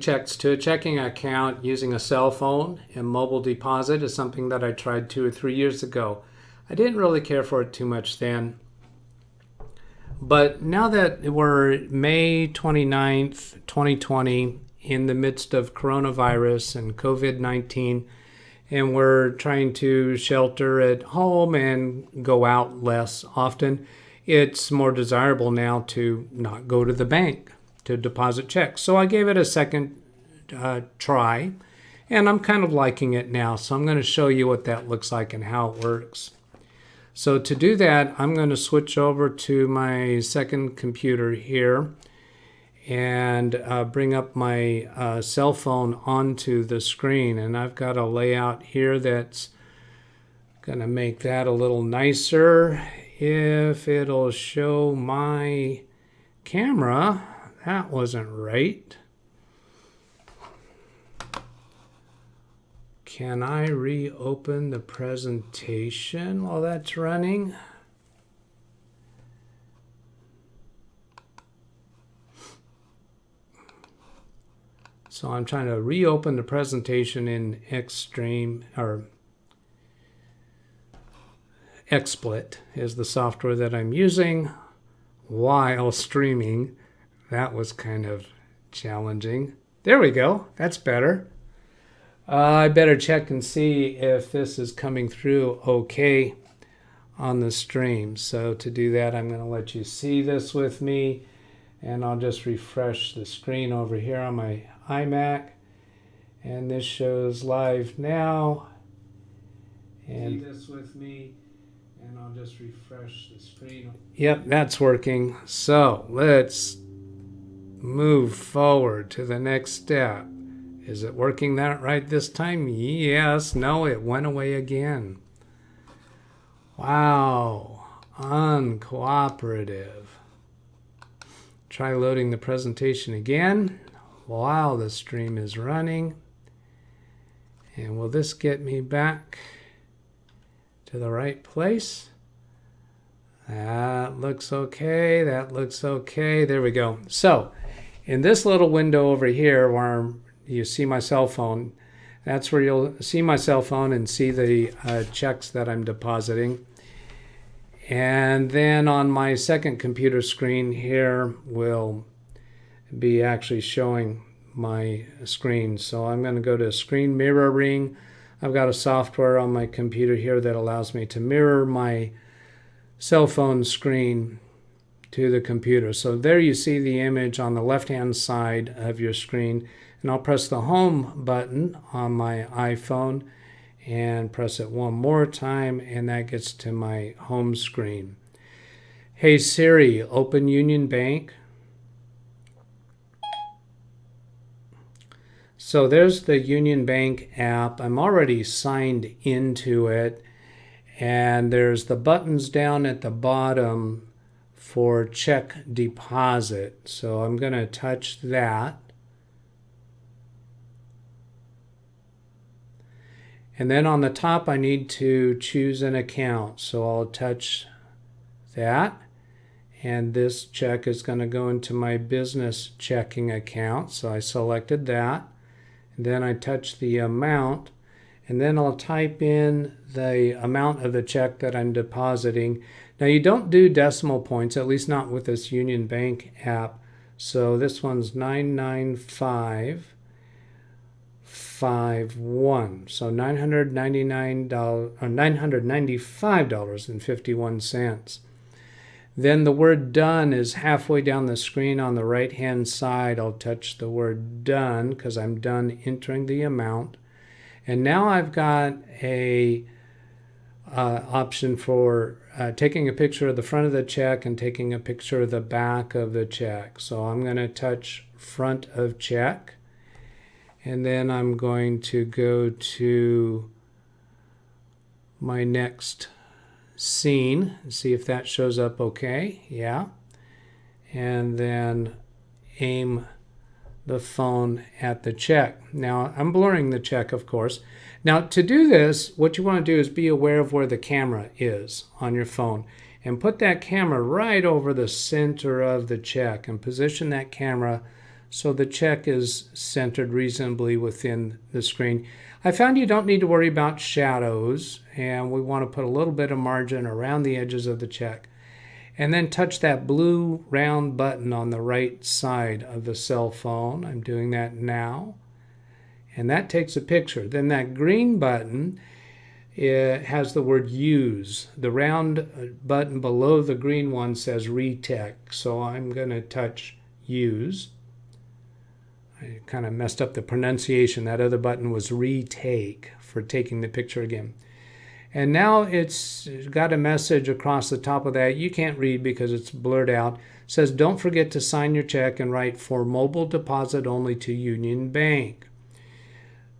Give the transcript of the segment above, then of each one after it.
Checks to a checking account using a cell phone and mobile deposit is something that I tried 2 or 3 years ago. I didn't really care for it too much then. But now that we're May 29th, 2020, in the midst of coronavirus and COVID-19, and we're trying to shelter at home and go out less often, it's more desirable now to not go to the bank to deposit checks. So I gave it a second try, and I'm kind of liking it now. So I'm going to show you what that looks like and how it works. So to do that, I'm going to switch over to my second computer here and bring up my cell phone onto the screen. And I've got a layout here that's going to make that a little nicer. If it'll show my camera, that wasn't right. Can I reopen the presentation while that's running? So I'm trying to reopen the presentation in Xstream, or XSplit is the software that I'm using while streaming. That was kind of challenging. There we go. That's better. I better check and see if this is coming through okay on the stream. So to do that, I'm going to let you see this with me, and I'll just refresh the screen over here on my iMac, and this shows live now. And see this with me, and I'll just refresh the screen. Yep, that's working. So let's move forward to the next step. Is it working that right this time? Yes. No, it went away again. Wow. Uncooperative. Try loading the presentation again while the stream is running. And will this get me back to the right place? That looks okay. That looks okay. There we go. So in this little window over here where you see my cell phone, that's where you'll see my cell phone and see the checks that I'm depositing. And then on my second computer screen here will be actually showing my screen. So I'm going to go to screen mirroring. I've got a software on my computer here that allows me to mirror my cell phone screen to the computer. So there you see the image on the left-hand side of your screen. And I'll press the home button on my iPhone and press it one more time, and that gets to my home screen. Hey Siri, open Union Bank. So there's the Union Bank app. I'm already signed into it, and there's the buttons down at the bottom for check deposit. So I'm going to touch that. And then on the top, I need to choose an account. So I'll touch that. And this check is going to go into my business checking account. So I selected that. And then I touch the amount. And then I'll type in the amount of the check that I'm depositing. Now you don't do decimal points, at least not with this Union Bank app. So this one's 995. 51. So $999 or $995.51. Then the word done is halfway down the screen on the right hand side. I'll touch the word done because I'm done entering the amount. And now I've got a option for taking a picture of the front of the check and taking a picture of the back of the check. So I'm going to touch front of check. And then I'm going to go to my next scene and see if that shows up okay. Yeah. And then aim the phone at the check. Now I'm blurring the check, of course. Now to do this, what you want to do is be aware of where the camera is on your phone. And put that camera right over the center of the check and position that camera so the check is centered reasonably within the screen. I found you don't need to worry about shadows, and we want to put a little bit of margin around the edges of the check. And then touch that blue round button on the right side of the cell phone. I'm doing that now. And that takes a picture. Then that green button, it has the word use. The round button below the green one says retake. So I'm going to touch use. I kind of messed up the pronunciation. That other button was retake for taking the picture again. And now it's got a message across the top of that. You can't read because it's blurred out. It says, don't forget to sign your check and write for mobile deposit only to Union Bank.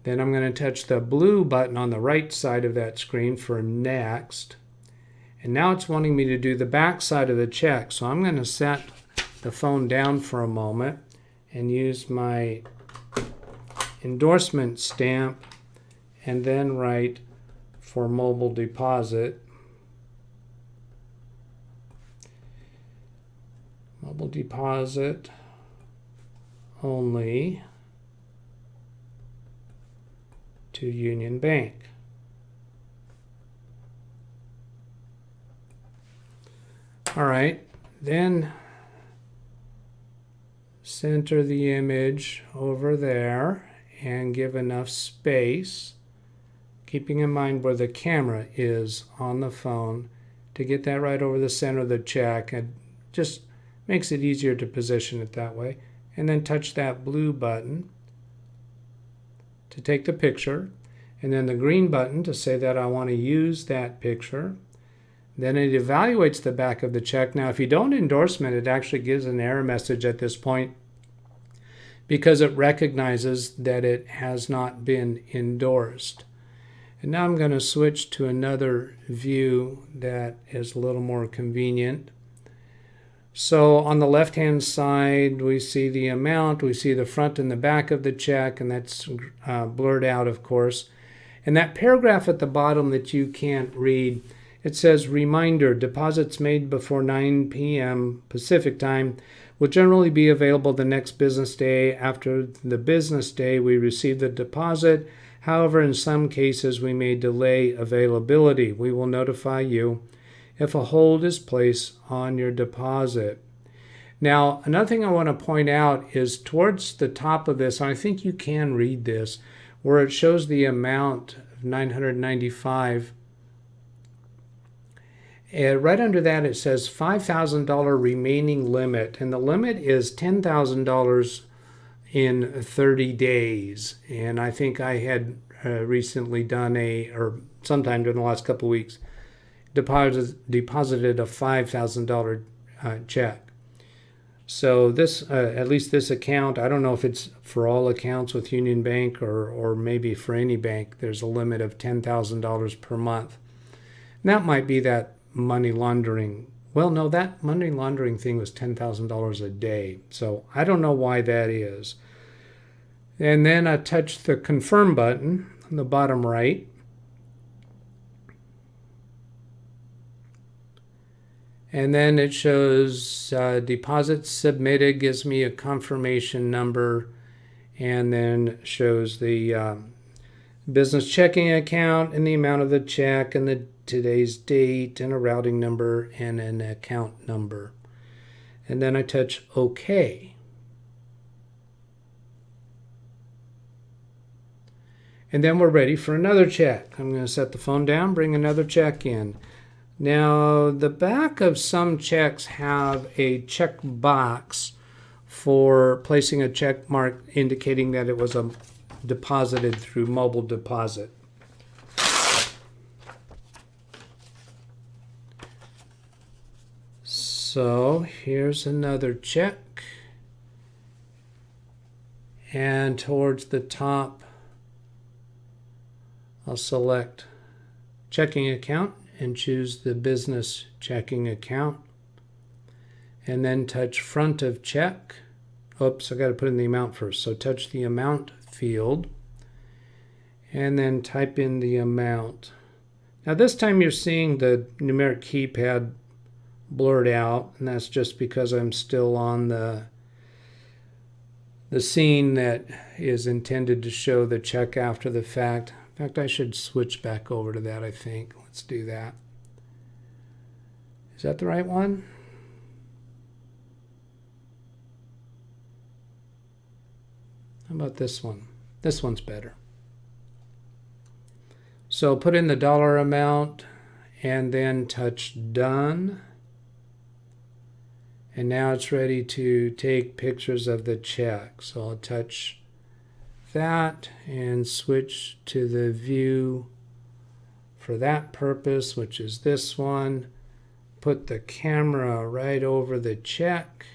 Then I'm going to touch the blue button on the right side of that screen for next. And now it's wanting me to do the back side of the check. So I'm going to set the phone down for a moment and use my endorsement stamp and then write for mobile deposit. Mobile deposit only to Union Bank. All right, then center the image over there and give enough space, keeping in mind where the camera is on the phone, to get that right over the center of the check. And just makes it easier to position it that way. And then touch that blue button to take the picture, and then the green button to say that I want to use that picture. Then it evaluates the back of the check. Now, if you don't endorsement, it actually gives an error message at this point because it recognizes that it has not been endorsed. And now I'm going to switch to another view that is a little more convenient. So on the left-hand side, we see the amount, we see the front and the back of the check, and that's blurred out, of course. And that paragraph at the bottom that you can't read, it says, reminder, deposits made before 9 p.m. Pacific time will generally be available the next business day. After the business day, we receive the deposit. However, in some cases, we may delay availability. We will notify you if a hold is placed on your deposit. Now, another thing I want to point out is towards the top of this, and I think you can read this, where it shows the amount of $995. Right under that, it says $5,000 remaining limit, and the limit is $10,000 in 30 days. And I think I had recently done or sometime during the last couple of weeks, deposited a $5,000 check. So this, at least this account, I don't know if it's for all accounts with Union Bank or maybe for any bank, there's a limit of $10,000 per month. And that might be that money laundering. Well, no, that money laundering thing was $10,000 a day. So I don't know why that is. And then I touch the confirm button on the bottom right. And then it shows deposit submitted, gives me a confirmation number, and then shows the business checking account and the amount of the check and today's date and a routing number and an account number. And then I touch OK. And then we're ready for another check. I'm going to set the phone down, bring another check in. Now, the back of some checks have a check box for placing a check mark indicating that it was deposited through mobile deposit. So here's another check. And towards the top, I'll select checking account and choose the business checking account, and then touch front of check. Oops, I got to put in the amount first. So touch the amount field and then type in the amount. Now this time you're seeing the numeric keypad blurred out, and that's just because I'm still on the the scene that is intended to show the check after the fact. In fact, I should switch back over to that, I think. Let's do that. Is that the right one? How about this one? This one's better. So put in the dollar amount and then touch done. And now it's ready to take pictures of the check. So I'll touch that and switch to the view for that purpose, which is this one. Put the camera right over the check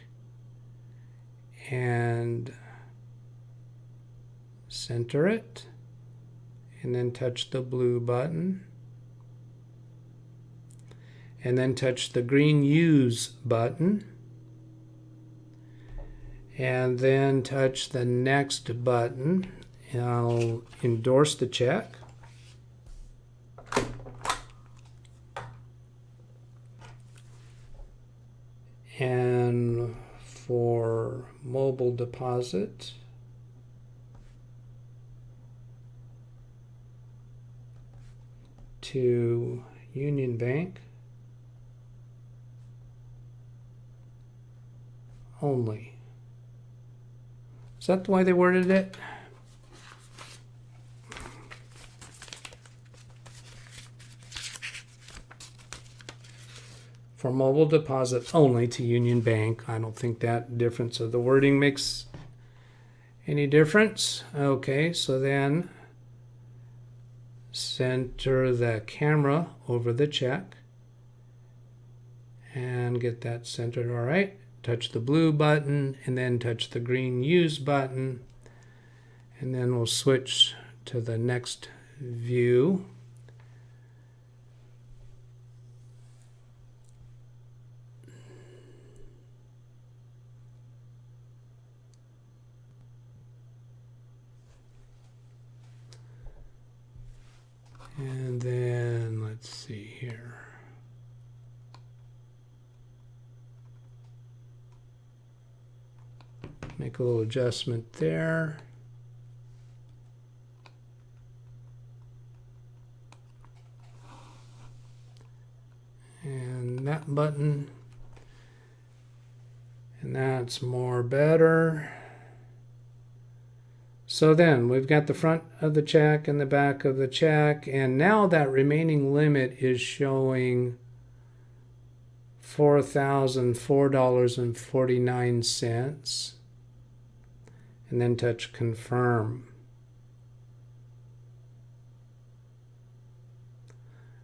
and center it, and then touch the blue button, and then touch the green use button, and then touch the next button. And I'll endorse the check. And for mobile deposit, to Union Bank only. Is that the way they worded it? For mobile deposit only to Union Bank. I don't think that difference of the wording makes any difference. Okay, so then center the camera over the check and get that centered. All right, touch the blue button and then touch the green use button, and then we'll switch to the next view. And then let's see here. Make a little adjustment there. And that button. And that's more better. So then we've got the front of the check and the back of the check, and now that remaining limit is showing $4,004.49, and then touch confirm.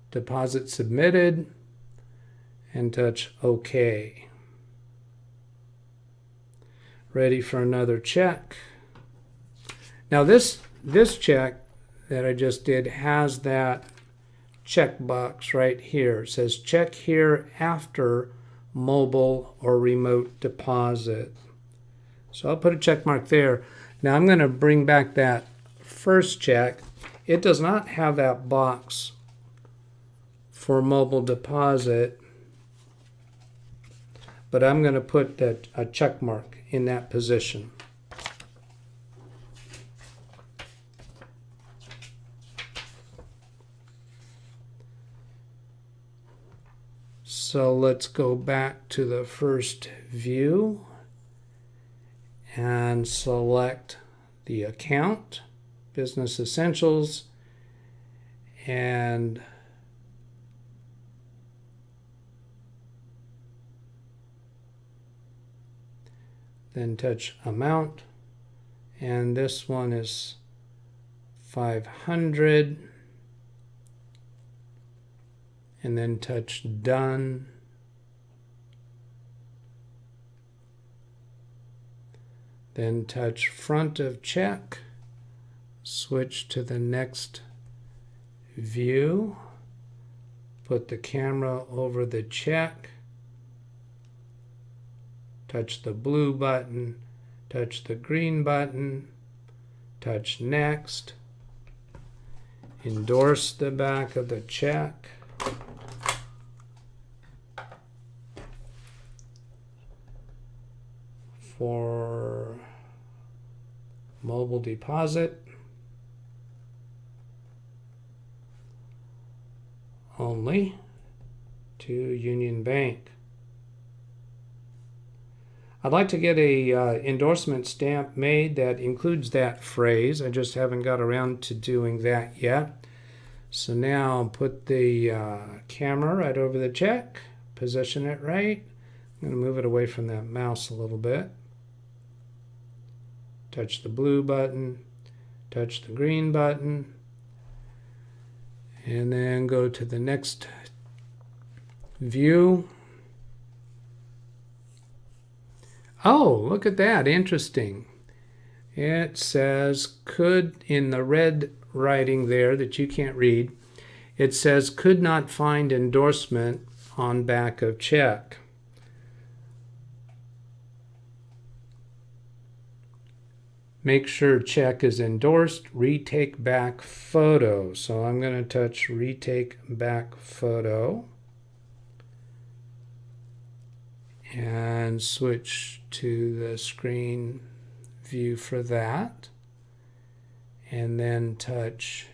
Deposit submitted, and touch OK. Ready for another check. Now this check that I just did has that check box right here. It says check here after mobile or remote deposit. So I'll put a check mark there. Now I'm going to bring back that first check. It does not have that box for mobile deposit, but I'm going to put a check mark in that position. So let's go back to the first view and select the account, Business Essentials, and then touch amount, and this one is 500, and then touch done. Then touch front of check, switch to the next view, put the camera over the check, touch the blue button, touch the green button, touch next, endorse the back of the check, for mobile deposit only to Union Bank. I'd like to get a endorsement stamp made that includes that phrase. I just haven't got around to doing that yet. So now I'll put the camera right over the check, position it right. I'm going to move it away from that mouse a little bit. Touch the blue button, touch the green button, and then go to the next view. Oh, look at that, interesting. It says could, in the red writing there that you can't read, it says could not find endorsement on back of check. Make sure check is endorsed, retake back photo. So I'm going to touch retake back photo and switch to the screen view for that, and then touch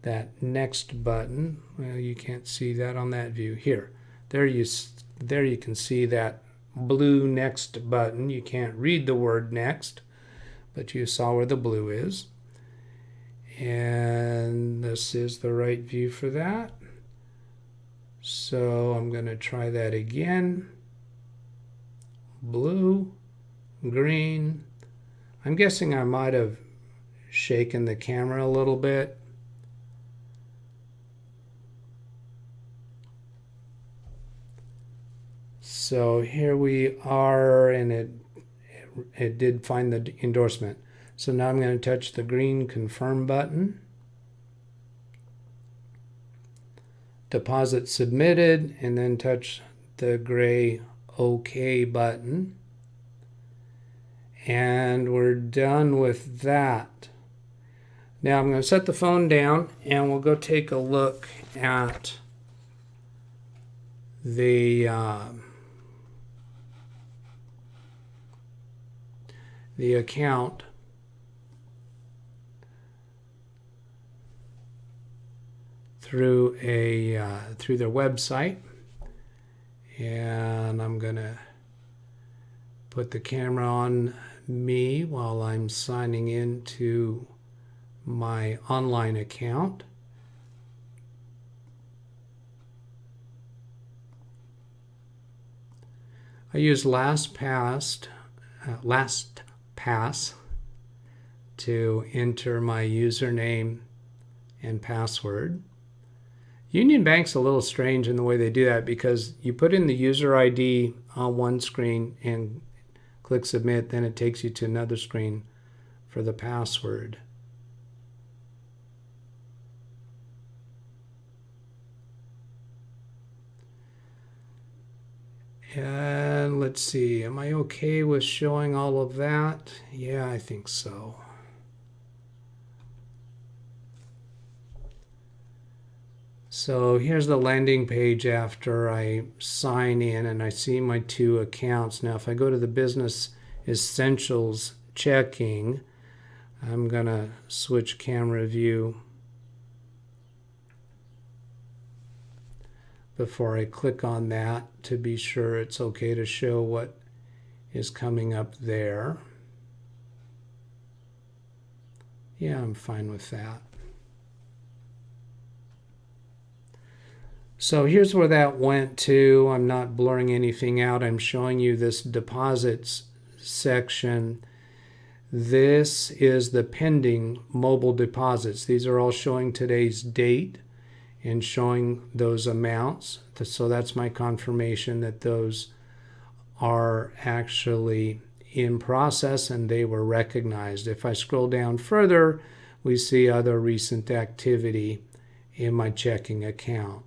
that next button. Well, you can't see that on that view. Here, there you can see that blue next button. You can't read the word next, but you saw where the blue is. And this is the right view for that. So I'm going to try that again. Blue, green. I'm guessing I might have shaken the camera a little bit. So here we are, and it did find the endorsement. So now I'm going to touch the green confirm button. Deposit submitted, and then touch the gray OK button. And we're done with that. Now I'm going to set the phone down and we'll go take a look at the account. Through their website, and I'm gonna put the camera on me while I'm signing into my online account. I use LastPass to enter my username and password. Union Bank's a little strange in the way they do that, because you put in the user ID on one screen and click submit, then it takes you to another screen for the password. And let's see, am I okay with showing all of that? Yeah, I think so. So here's the landing page after I sign in and I see my two accounts. Now if I go to the Business Essentials checking, I'm going to switch camera view before I click on that to be sure it's okay to show what is coming up there. Yeah, I'm fine with that. So here's where that went to. I'm not blurring anything out. I'm showing you this deposits section. This is the pending mobile deposits. These are all showing today's date and showing those amounts. So that's my confirmation that those are actually in process and they were recognized. If I scroll down further, we see other recent activity in my checking account.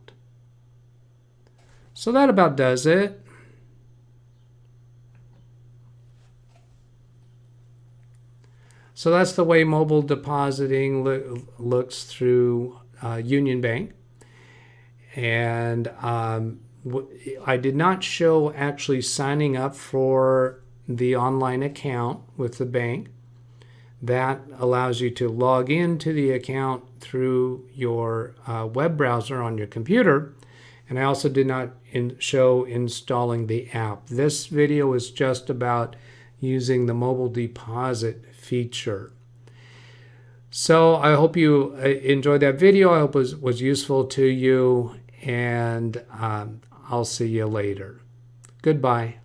So that about does it. So that's the way mobile depositing looks through Union Bank. And I did not show actually signing up for the online account with the bank. That allows you to log into the account through your web browser on your computer. And I also did not show installing the app. This video is just about using the mobile deposit feature. So I hope you enjoyed that video. I hope it was useful to you, and I'll see you later. Goodbye.